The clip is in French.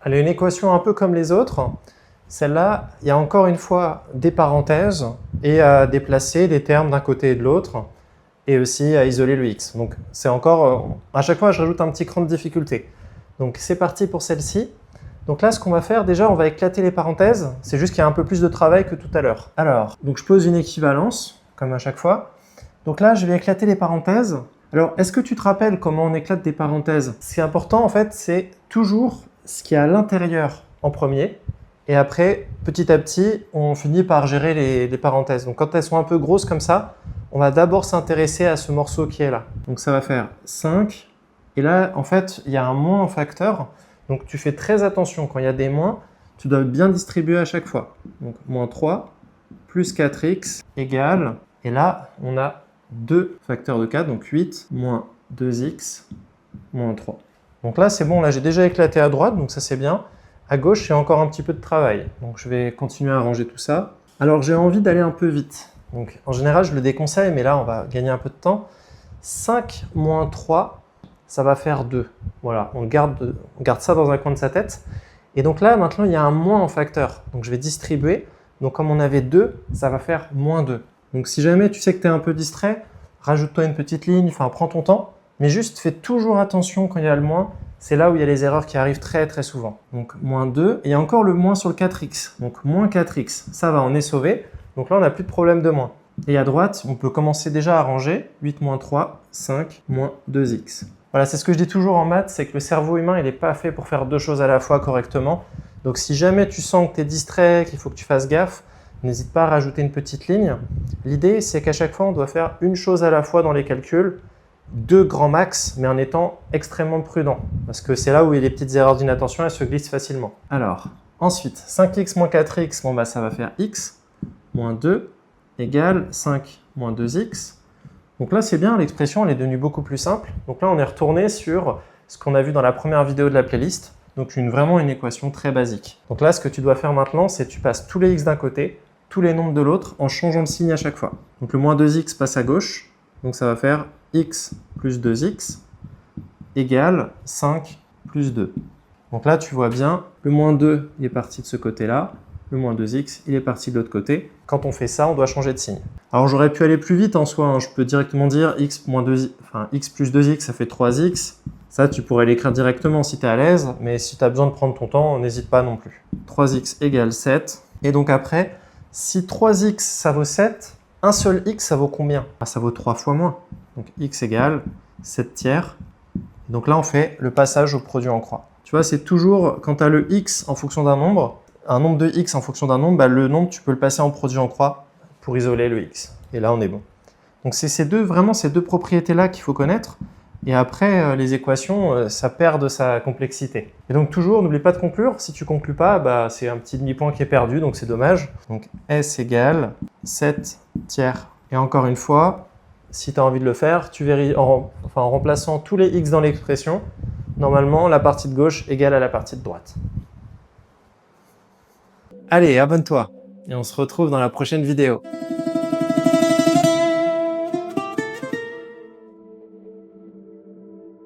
Elle a une équation un peu comme les autres. Celle-là, il y a encore une fois des parenthèses et à déplacer des termes d'un côté et de l'autre et aussi à isoler le x. Donc c'est encore, à chaque fois je rajoute un petit cran de difficulté. Donc c'est parti pour celle-ci. Donc là ce qu'on va faire déjà, on va éclater les parenthèses. C'est juste qu'il y a un peu plus de travail que tout à l'heure. Alors, donc je pose une équivalence, comme à chaque fois. Donc là je vais éclater les parenthèses. Alors est-ce que tu te rappelles comment on éclate des parenthèses? Ce qui est important en fait, c'est toujours ce qui est à l'intérieur en premier. Et après, petit à petit, on finit par gérer les parenthèses. Donc quand elles sont un peu grosses comme ça, on va d'abord s'intéresser à ce morceau qui est là. Donc ça va faire 5. Et là, en fait, il y a un moins en facteur. Donc tu fais très attention. Quand il y a des moins, tu dois bien distribuer à chaque fois. Donc moins 3 plus 4x égale. Et là, on a 2 facteurs de 4, donc 8 moins 2x moins 3. Donc là, c'est bon. Là, j'ai déjà éclaté à droite, donc ça c'est bien. À gauche, il y a encore un petit peu de travail. Donc, je vais continuer à ranger tout ça. Alors, j'ai envie d'aller un peu vite. Donc, en général, je le déconseille, mais là, on va gagner un peu de temps. 5 moins 3, ça va faire 2. Voilà, on garde ça dans un coin de sa tête. Et donc là, maintenant, il y a un moins en facteur. Donc, je vais distribuer. Donc, comme on avait 2, ça va faire moins 2. Donc, si jamais tu sais que tu es un peu distrait, rajoute-toi une petite ligne, enfin, prends ton temps. Mais juste, fais toujours attention quand il y a le moins. C'est là où il y a les erreurs qui arrivent très très souvent. Donc moins 2, et il y a encore le moins sur le 4x. Donc moins 4x, ça va, on est sauvé. Donc là, on n'a plus de problème de moins. Et à droite, on peut commencer déjà à ranger. 8 moins 3, 5 moins 2x. Voilà, c'est ce que je dis toujours en maths, c'est que le cerveau humain, il n'est pas fait pour faire deux choses à la fois correctement. Donc si jamais tu sens que tu es distrait, qu'il faut que tu fasses gaffe, n'hésite pas à rajouter une petite ligne. L'idée, c'est qu'à chaque fois, on doit faire une chose à la fois dans les calculs. 2 grands max, mais en étant extrêmement prudent. Parce que c'est là où il y a les petites erreurs d'inattention, elles se glissent facilement. Alors, ensuite, 5x moins 4x, bon bah ça va faire x moins 2 égale 5 moins 2x. Donc là, c'est bien, l'expression elle est devenue beaucoup plus simple. Donc là, on est retourné sur ce qu'on a vu dans la première vidéo de la playlist. Donc vraiment une équation très basique. Donc là, ce que tu dois faire maintenant, c'est que tu passes tous les x d'un côté, tous les nombres de l'autre, en changeant le signe à chaque fois. Donc le moins 2x passe à gauche, donc ça va faire x plus 2x égale 5 plus 2. Donc là, tu vois bien, le moins 2 il est parti de ce côté-là, le moins 2x il est parti de l'autre côté. Quand on fait ça, on doit changer de signe. Alors j'aurais pu aller plus vite en soi, hein. Je peux directement dire x plus 2x ça fait 3x. Ça, tu pourrais l'écrire directement si tu es à l'aise, mais si tu as besoin de prendre ton temps, n'hésite pas non plus. 3x égale 7. Et donc après, si 3x ça vaut 7, un seul x ça vaut combien? Ça vaut 3 fois moins. Donc x égale 7 tiers. Donc là, on fait le passage au produit en croix. Tu vois, c'est toujours, quand tu as le x en fonction d'un nombre, un nombre de x en fonction d'un nombre, bah, le nombre, tu peux le passer en produit en croix pour isoler le x. Et là, on est bon. Donc c'est ces deux propriétés-là qu'il faut connaître. Et après, les équations, ça perd de sa complexité. Et donc toujours, n'oublie pas de conclure. Si tu conclus pas, bah, c'est un petit demi-point qui est perdu, donc c'est dommage. Donc s égale 7 tiers. Et encore une fois, si tu as envie de le faire, tu vérifies en remplaçant tous les x dans l'expression, normalement, la partie de gauche égale à la partie de droite. Allez, abonne-toi et on se retrouve dans la prochaine vidéo.